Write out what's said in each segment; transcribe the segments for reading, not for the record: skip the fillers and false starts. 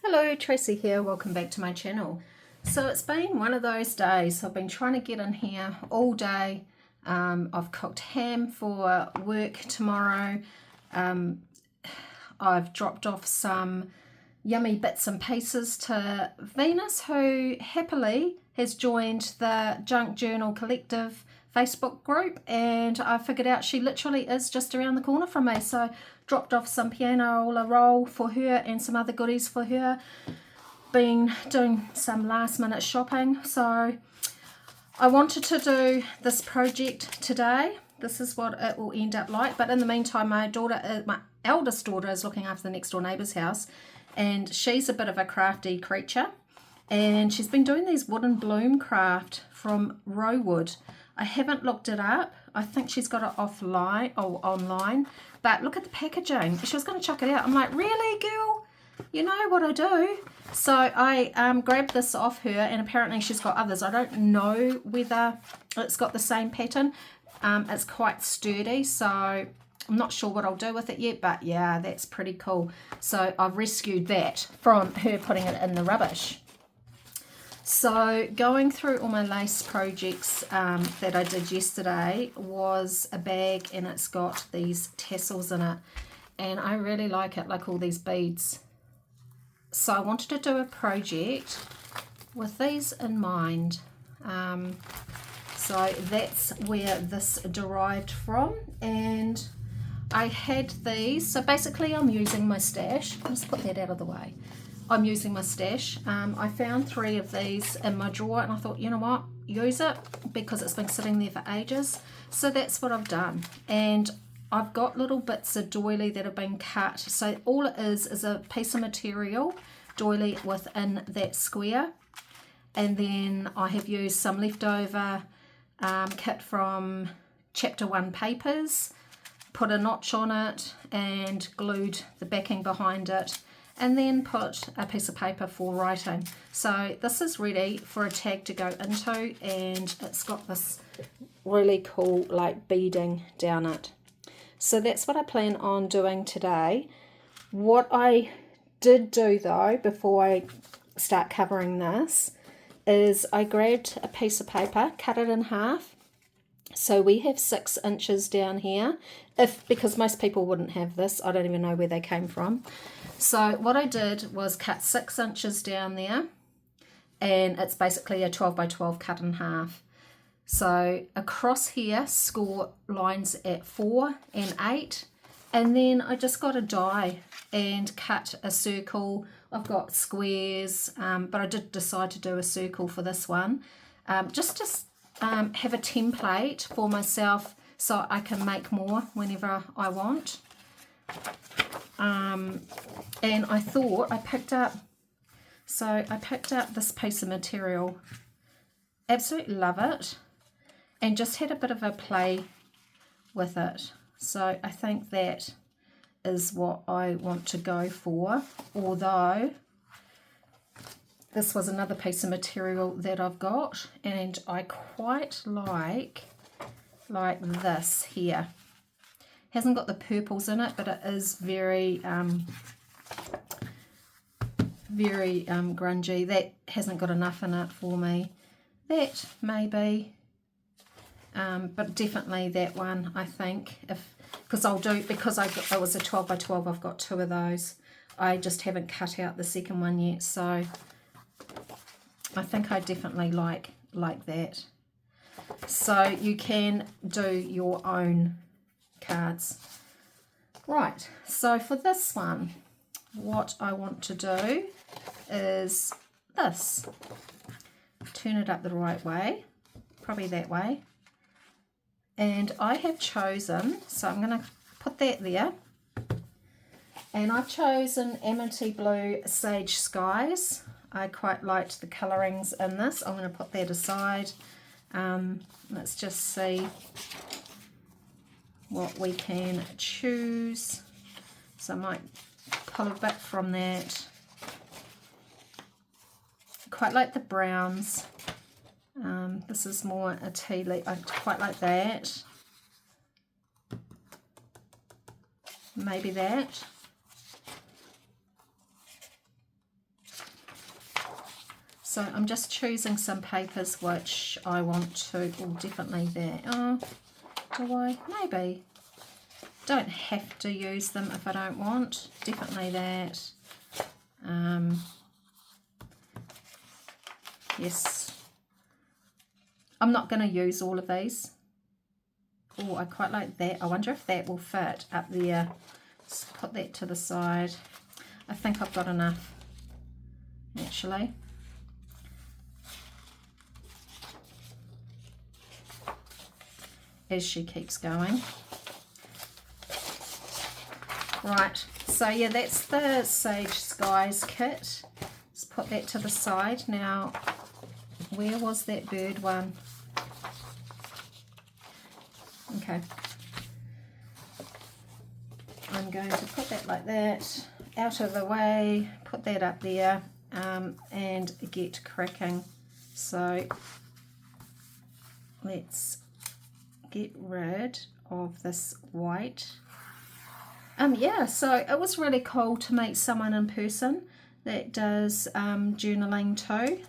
Hello, Tracy here. Welcome back to my channel. So it's been one of those days. I've been trying to get in here all day. I've cooked ham for work tomorrow. I've dropped off some yummy bits and pieces to Venus, who happily has joined the Junk Journal Collective Facebook group, and I figured out she literally is just around the corner from me. So dropped off some pianola roll for her and some other goodies for her. Been doing some last minute shopping, so I wanted to do this project today. This is what it will end up like, but in the meantime my eldest daughter is looking after the next door neighbour's house, and she's a bit of a crafty creature, and she's been doing these wooden bloom craft from rosewood. I haven't looked it up. I think she's got it offline or online, but look at the packaging. She was going to chuck it out. I'm like, really, girl? You know what I do? So I grabbed this off her, and apparently she's got others. I don't know whether it's got the same pattern. It's quite sturdy, so I'm not sure what I'll do with it yet, but yeah, that's pretty cool. So I've rescued that from her putting it in the rubbish. So going through all my lace projects that I did yesterday was a bag, and it's got these tassels in it, and I really like it, like all these beads. So I wanted to do a project with these in mind. So that's where this derived from, and I had these. So basically I'm using my stash. Let's put that out of the way. I'm using my stash. I found 3 of these in my drawer, and I thought, you know what, use it, because it's been sitting there for ages. So that's what I've done, and I've got little bits of doily that have been cut. So all it is a piece of material, doily within that square, and then I have used some leftover kit from chapter 1 papers, put a notch on it and glued the backing behind it, and then put a piece of paper for writing. So this is ready for a tag to go into, and it's got this really cool like beading down it. So that's what I plan on doing today. What I did do though, before I start covering this, is I grabbed a piece of paper, cut it in half. So we have 6 inches down here, because most people wouldn't have this. I don't even know where they came from. So what I did was cut 6 inches down there, and it's basically a 12 by 12 cut in half. So across here, score lines at 4 and 8, and then I just got a die and cut a circle. I've got squares, but I did decide to do a circle for this one, just to have a template for myself so I can make more whenever I want. And I thought I picked up this piece of material. Absolutely love it, and just had a bit of a play with it. So I think that is what I want to go for, although this was another piece of material that I've got, and I quite like this here. Hasn't got the purples in it, but it is very grungy. That hasn't got enough in it for me. That maybe, but definitely that one, I think, because it was a 12 by 12, I've got 2 of those. I just haven't cut out the second one yet, so I think I definitely like that. So you can do your own cards. Right, so for this one, what I want to do is this. Turn it up the right way, probably that way. And I have chosen, so I'm going to put that there. And I've chosen Amity Blue Sage Skies. I quite liked the colourings in this. I'm going to put that aside. Let's just see what we can choose. So I might pull a bit from that. Quite like the browns. This is more a tea leaf. I quite like that. Maybe that. So I'm just choosing some papers which I want to, oh, definitely that. Oh, do I? Maybe. Don't have to use them if I don't want. Definitely that. Yes. I'm not going to use all of these. Oh, I quite like that. I wonder if that will fit up there. Let's put that to the side. I think I've got enough, actually. As she keeps going. Right, so yeah, that's the Sage Skies kit. Let's put that to the side. Now, where was that bird one? Okay. I'm going to put that like that, out of the way, put that up there, and get cracking. So, let's get rid of this white. Yeah, so it was really cool to meet someone in person that does journaling too,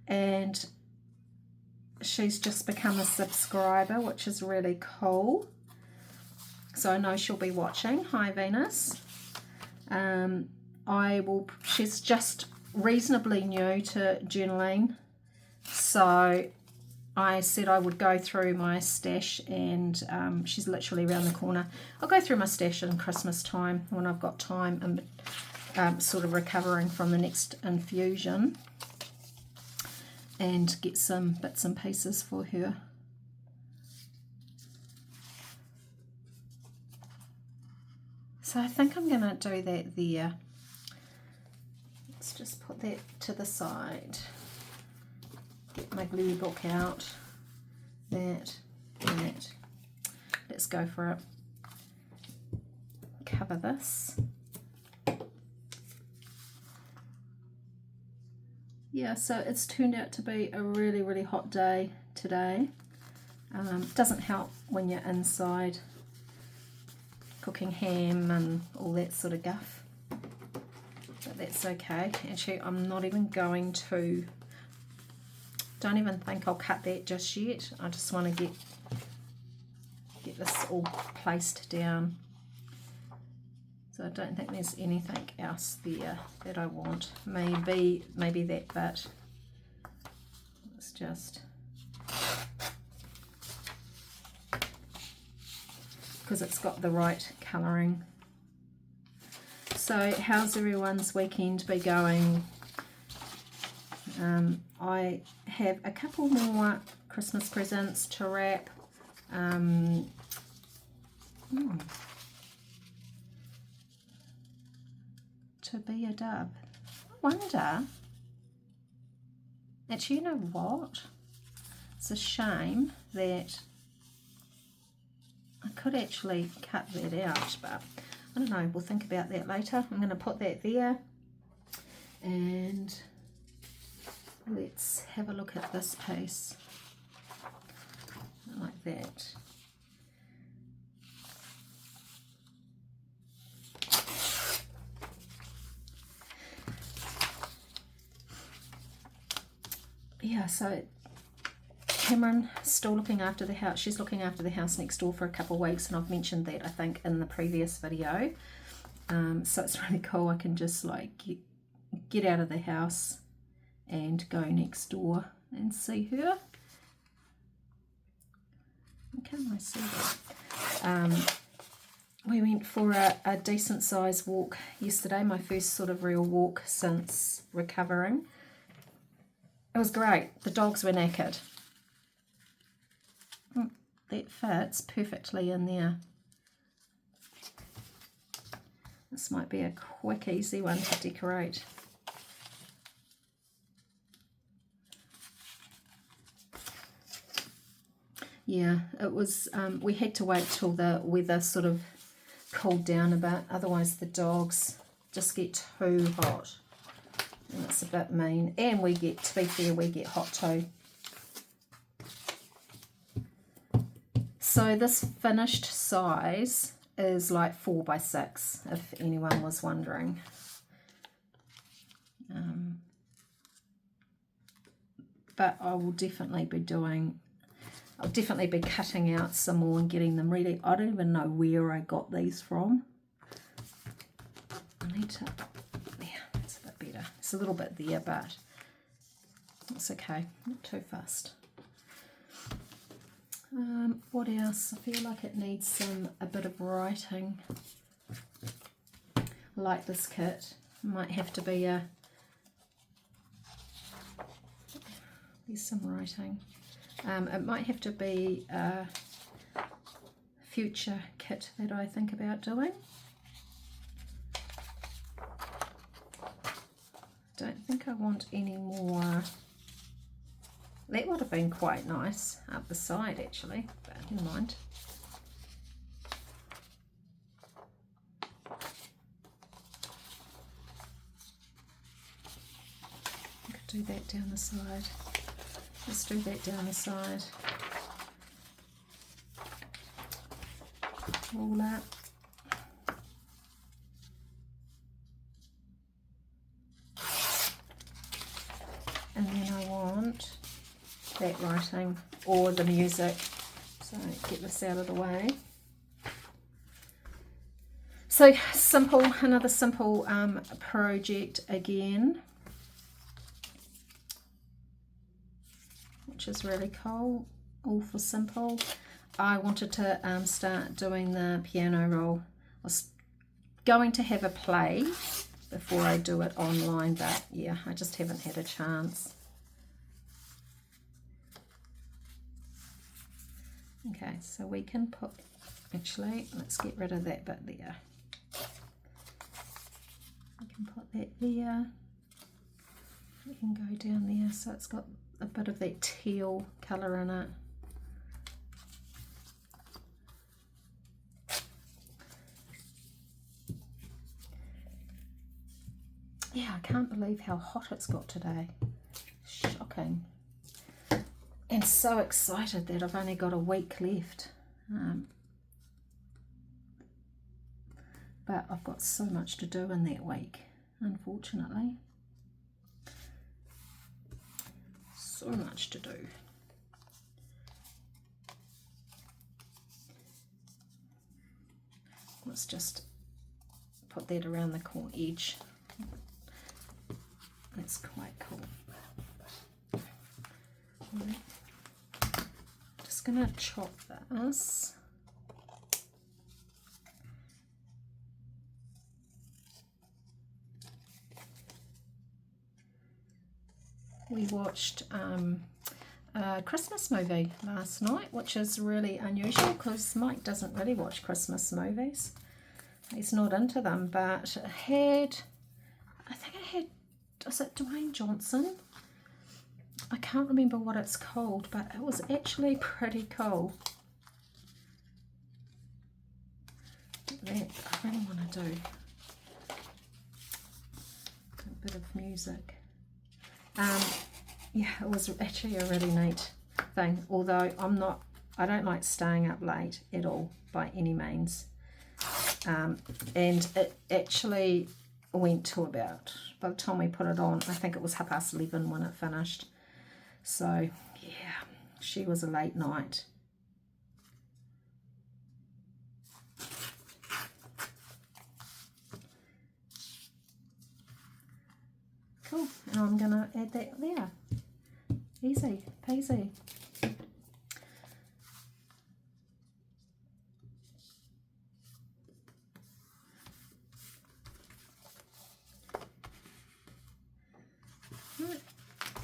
and she's just become a subscriber, which is really cool. So I know she'll be watching. Hi, Venus. She's just reasonably new to journaling, so I said I would go through my stash, and she's literally around the corner. I'll go through my stash in Christmas time when I've got time and sort of recovering from the next infusion, and get some bits and pieces for her. So I think I'm going to do that there. Let's just put that to the side. Get my glue book out. That. Let's go for it. Cover this. Yeah, so it's turned out to be a really, really hot day today. Doesn't help when you're inside cooking ham and all that sort of guff. But that's okay. Actually, I'm not even going to... Don't even think I'll cut that just yet. I just want to get this all placed down. So I don't think there's anything else there that I want. Maybe that bit. Let's just... because it's got the right colouring. So how's everyone's weekend be going? I have a couple more Christmas presents to wrap. To be a dub. I wonder. Actually, you know what? It's a shame that I could actually cut that out, but I don't know. We'll think about that later. I'm going to put that there, and let's have a look at this piece like that. Yeah, so Cameron still looking after the house. She's looking after the house next door for a couple of weeks, and I've mentioned that I think in the previous video. So it's really cool. I can just like get out of the house and go next door and see her. Can I see that? We went for a decent size walk yesterday, my first sort of real walk since recovering. It was great. The dogs were knackered. That fits perfectly in there. This might be a quick, easy one to decorate. Yeah, it was, we had to wait till the weather sort of cooled down a bit, otherwise the dogs just get too hot. And it's a bit mean. And we get, to be fair, we get hot too. So this finished size is like 4 by 6, if anyone was wondering. but I will definitely be doing, I'll definitely be cutting out some more and getting them ready. I don't even know where I got these from. I need to, yeah, that's a bit better. It's a little bit there, but it's okay, not too fast. What else? I feel like it needs a bit of writing. Like this kit, might have to be there's some writing. It might have to be a future kit that I think about doing. Don't think I want any more. That would have been quite nice up the side actually, but never mind. I could do that down the side. Let's do that down the side. Roll up. And then I want that writing or the music. So get this out of the way. So simple, another simple project again, which is really cool, all for simple. I wanted to start doing the piano roll. I was going to have a play before I do it online, but yeah, I just haven't had a chance. Okay, so we can put, actually, let's get rid of that bit there. We can put that there. We can go down there, so it's got a bit of that teal colour in it. Yeah, I can't believe how hot it's got today. Shocking. And so excited that I've only got a week left. But I've got so much to do in that week, unfortunately. So much to do. Let's just put that around the corner edge. That's quite cool. Just gonna chop this. We watched a Christmas movie last night, which is really unusual because Mike doesn't really watch Christmas movies. He's not into them, but it had, I think it had, was it Dwayne Johnson? I can't remember what it's called, but it was actually pretty cool. That I really want to do a bit of music. Yeah, it was actually a really neat thing, although I don't like staying up late at all by any means. And it actually went to about, by the time we put it on, I think it was 11:30 when it finished. So yeah, she was a late night. Cool, and I'm gonna add that there. Easy peasy.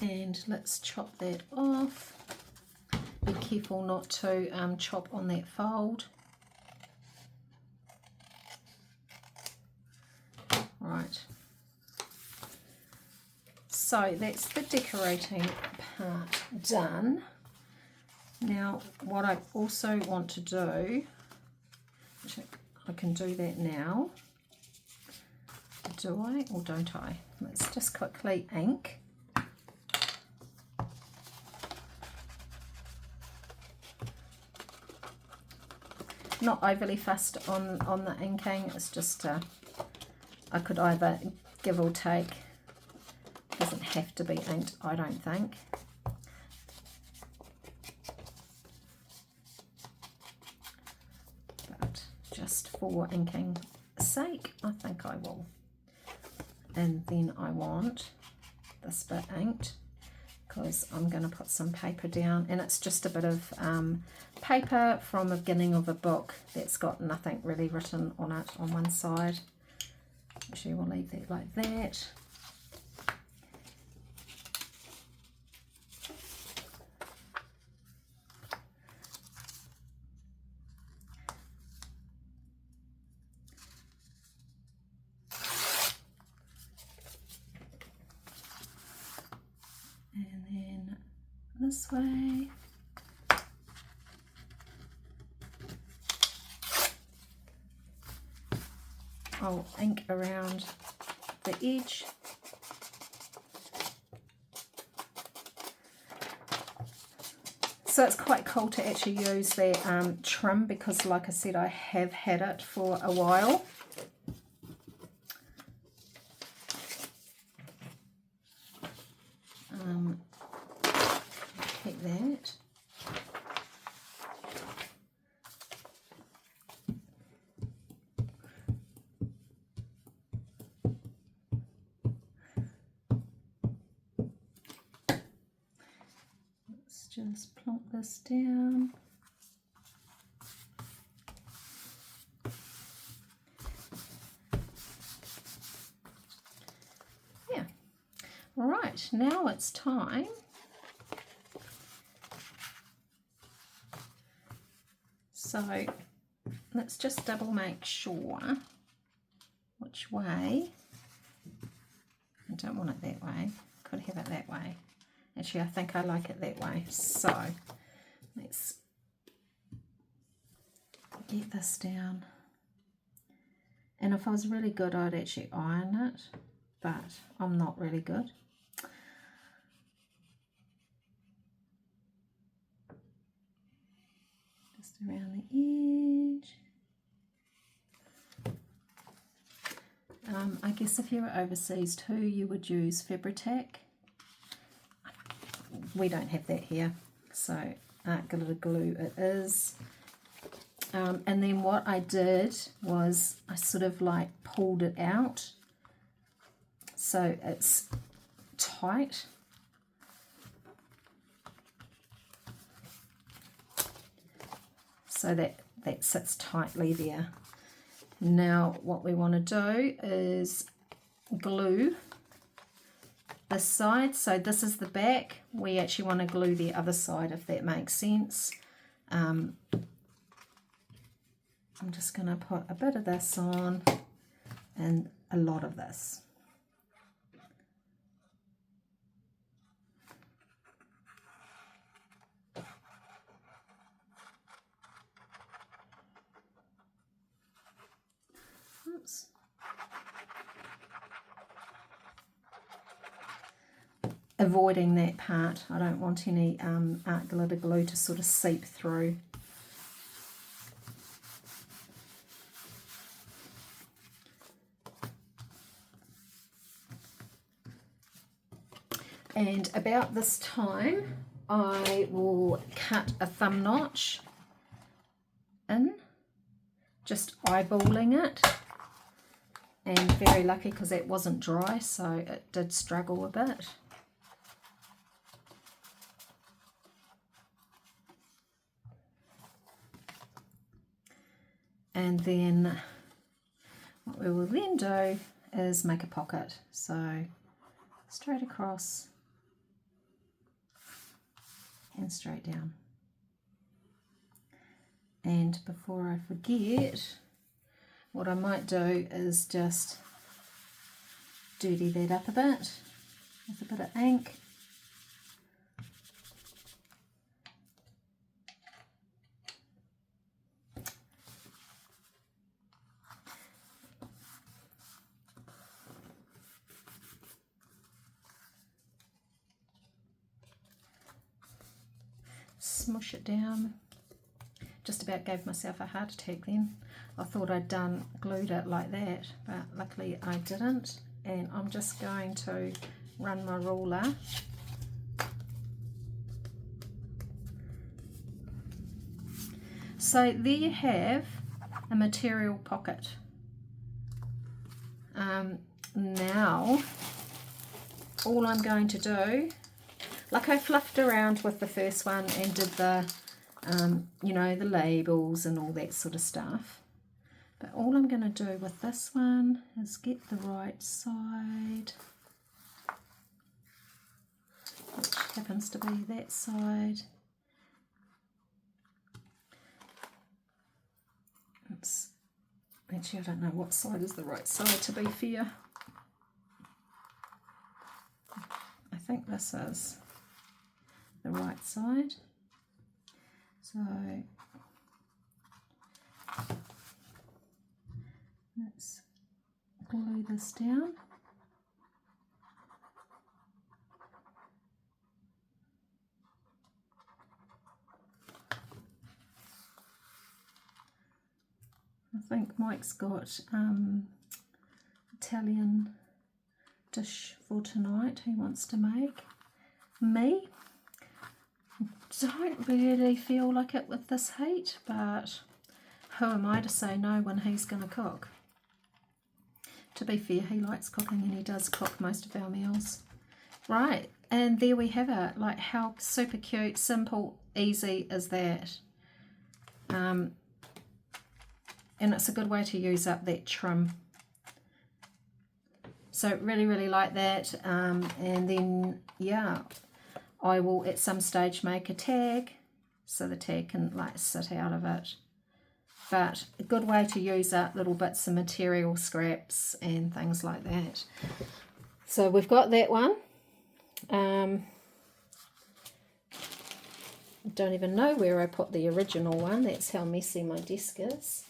And let's chop that off. Be careful not to chop on that fold. Right. So that's the decorating part done. Now what I also want to do, I can do that now. Do I or don't I? Let's just quickly ink. Not overly fussed on the inking, it's just I could either give or take. It doesn't have to be inked, I don't think. just for inking sake, I think I will. And then I want this bit inked because I'm going to put some paper down, and it's just a bit of paper from the beginning of a book that's got nothing really written on it on one side. Actually, we'll leave that like that. And then this way. I'll ink around the edge. So it's quite cool to actually use the trim because, like I said, I have had it for a while. Keep that. Just plonk this down. Yeah. Right, now it's time so let's just double make sure which way. I don't want it that way, could have it that way. Actually, I think I like it that way. So let's get this down. And if I was really good, I'd actually iron it, but I'm not really good. Just around the edge. I guess if you were overseas too, you would use Fabri-Tac. We don't have that here, so art glitter glue it is. And then what I did was I sort of like pulled it out so it's tight. So that sits tightly there. Now what we want to do is glue this side. So this is the back. We actually want to glue the other side, if that makes sense. I'm just going to put a bit of this on and a lot of this. Oops. Avoiding that part. I don't want any art glitter glue to sort of seep through. And about this time I will cut a thumb notch in, just eyeballing it, and very lucky because it wasn't dry, so it did struggle a bit. And then what we will then do is make a pocket. So straight across and straight down. And before I forget, what I might do is just dirty that up a bit with a bit of ink. Smush it down. Just about gave myself a heart attack then. I thought I'd glued it like that, but luckily I didn't. And I'm just going to run my ruler so there you have a material pocket. Now all I'm going to do, like I fluffed around with the first one and did the you know, the labels and all that sort of stuff, but all I'm going to do with this one is get the right side, which happens to be that side. Actually, I don't know what side is the right side, to be fair. I think this is the right side. So let's glue this down. I think Mike's got Italian dish for tonight he wants to make. Me, don't really feel like it with this heat, but who am I to say no when he's going to cook? To be fair, he likes cooking and he does cook most of our meals. Right, and there we have it. Like, how super cute, simple, easy is that? And it's a good way to use up that trim. So really, really like that. And then, yeah, I will at some stage make a tag so the tag can like sit out of it. But a good way to use up little bits of material, scraps and things like that. So we've got that one. Don't even know where I put the original one. That's how messy my desk is.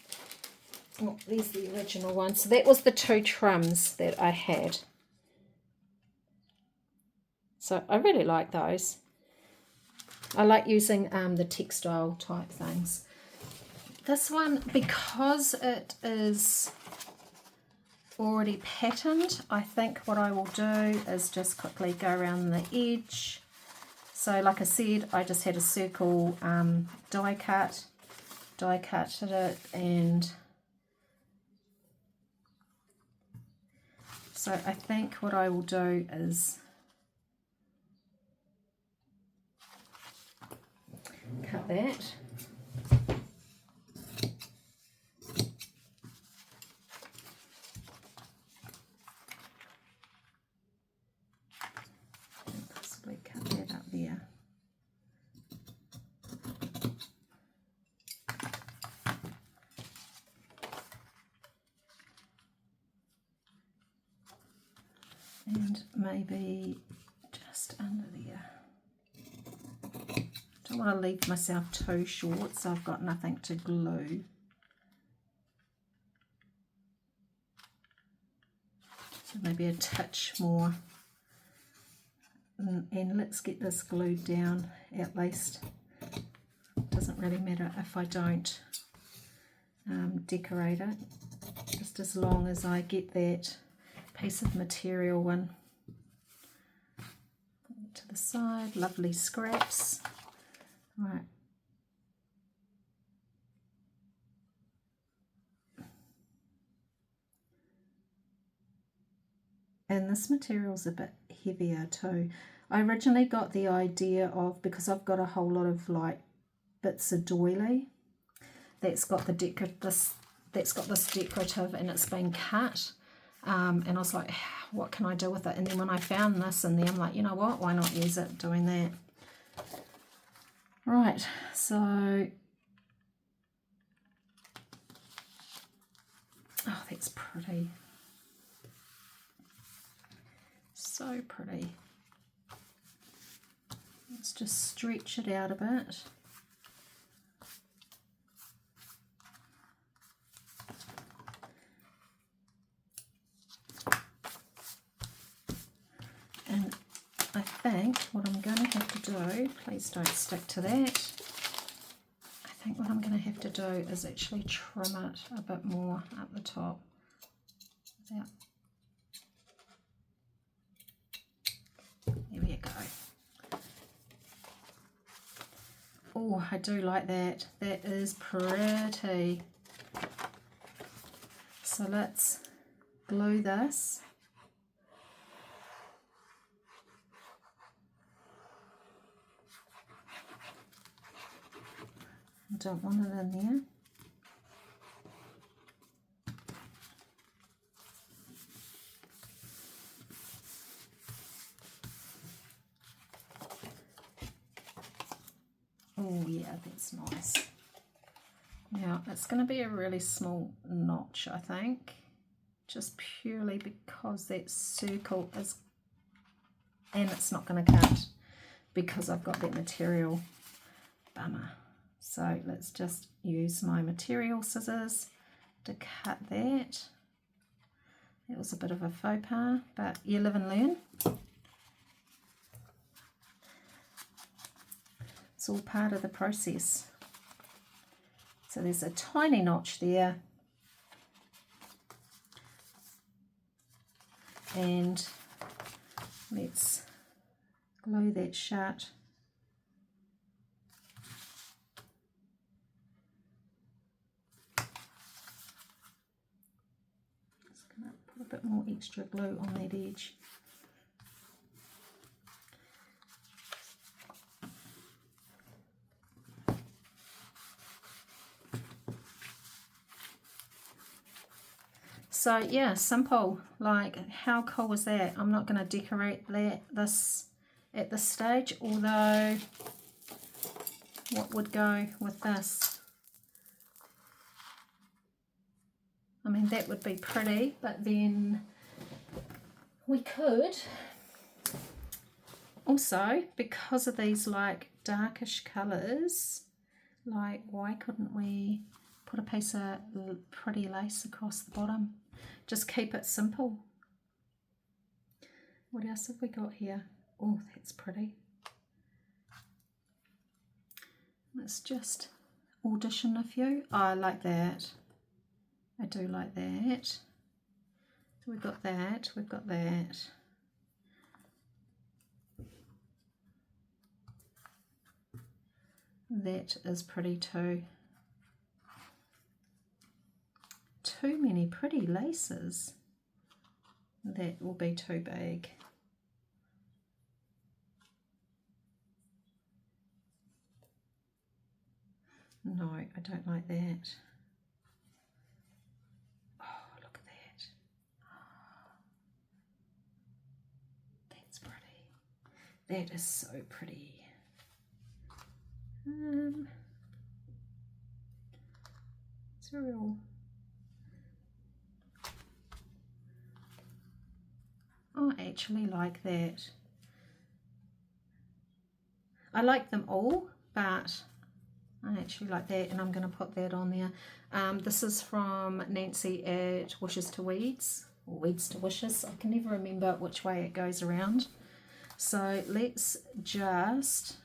Oh, there's the original one. So that was the 2 trims that I had. So I really like those. I like using the textile type things. This one, because it is already patterned, I think what I will do is just quickly go around the edge. So like I said, I just had a circle die cut it, and so I think what I will do is cut that. And possibly cut that up there. And maybe just under there. Don't want to leave myself too short, so I've got nothing to glue. So maybe a touch more. And let's get this glued down at least. Doesn't really matter if I don't decorate it, just as long as I get that piece of material one to the side. Lovely scraps. Right. And this material's a bit heavier too. I originally got the idea of, because I've got a whole lot of like bits of doily that's got the this decorative and it's been cut. And I was like, what can I do with it? And then when I found this in there, I'm like, you know what, why not use it doing that? Right, so, oh, that's pretty. So pretty. Let's just stretch it out a bit. And I think what I'm going to have to do, please don't stick to that. I think what I'm going to have to do is actually trim it a bit more up the top. There we go. Oh, I do like that. That is pretty. So let's glue this. I don't want it in there. Oh yeah, that's nice. Now it's going to be a really small notch, I think, just purely because that circle is, and it's not going to cut because I've got that material. Bummer. So let's just use my material scissors to cut that. It was a bit of a faux pas, but you live and learn. It's all part of the process. So there's a tiny notch there. And let's glue that shut. Just going to put a bit more extra glue on that edge. So yeah, simple. Like, how cool was that? I'm not going to decorate this at this stage, although what would go with this? I mean, that would be pretty, but then we could also, because of these like darkish colours, like why couldn't we put a piece of pretty lace across the bottom? Just keep it simple. What else have we got here? Oh, that's pretty. Let's just audition a few. Oh, I like that. I do like that. So we've got that, we've got that. That is pretty too. Too many pretty laces. That will be too big. No, I don't like that. Oh, look at that. That's pretty. That is so pretty. It's a real... I actually like that. I like them all, but I actually like that, and I'm going to put that on there. This is from Nancy at Wishes to Weeds, or Weeds to Wishes. I can never remember which way it goes around. So let's just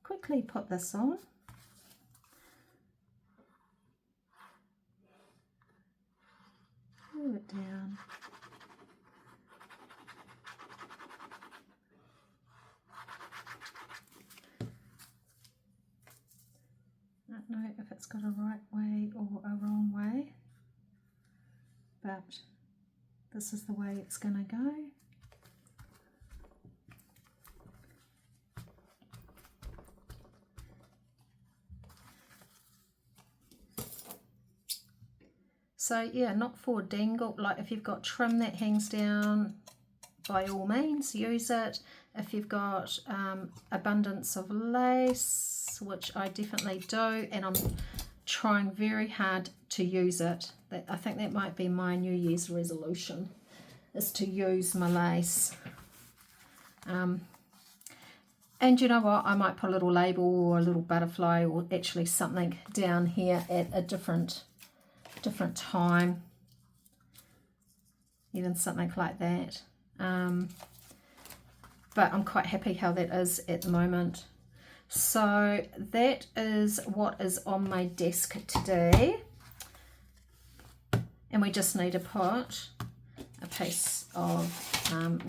quickly put this on. Pull it down. I don't know if it's got a right way or a wrong way, but this is the way it's going to go. So yeah, not for dangle. Like if you've got trim that hangs down, by all means use it. If you've got abundance of lace, which I definitely do, and I'm trying very hard to use it. I think that might be my New Year's resolution, is to use my lace. And you know what, I might put a little label or a little butterfly or actually something down here at a different time, even something like that. But I'm quite happy how that is at the moment. So that is what is on my desk today, and we just need to put a piece of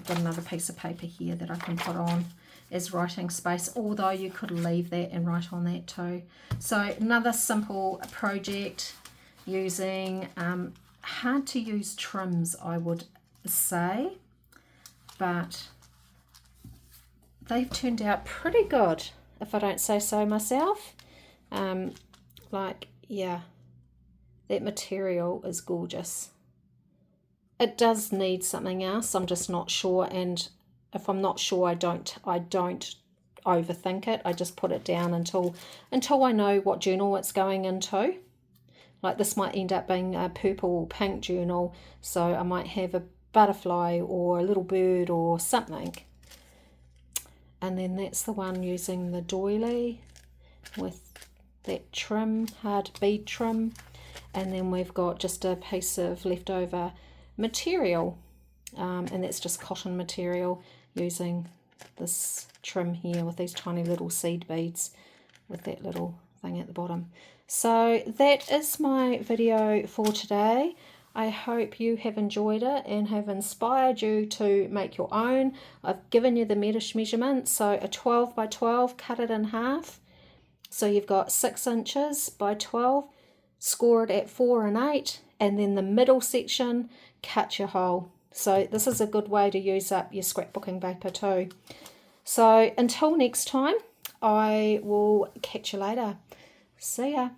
got another piece of paper here that I can put on as writing space, although you could leave that and write on that too. So another simple project. using hard to use trims, I would say, but they've turned out pretty good, if I don't say so myself. Like, yeah, that material is gorgeous. It does need something else, I'm just not sure, and if I'm not sure, I don't overthink it. I just put it down until I know what journal it's going into. Like this might end up being a purple or pink journal, so I might have a butterfly or a little bird or something. And then that's the one using the doily with that trim, hard bead trim. And then we've got just a piece of leftover material, and that's just cotton material, using this trim here with these tiny little seed beads with that little thing at the bottom. So that is my video for today. I hope you have enjoyed it and have inspired you to make your own. I've given you the measurement, so a 12 by 12, cut it in half. So you've got 6 inches by 12, score it at 4 and 8, and then the middle section, cut your hole. So this is a good way to use up your scrapbooking paper too. So until next time, I will catch you later. See ya.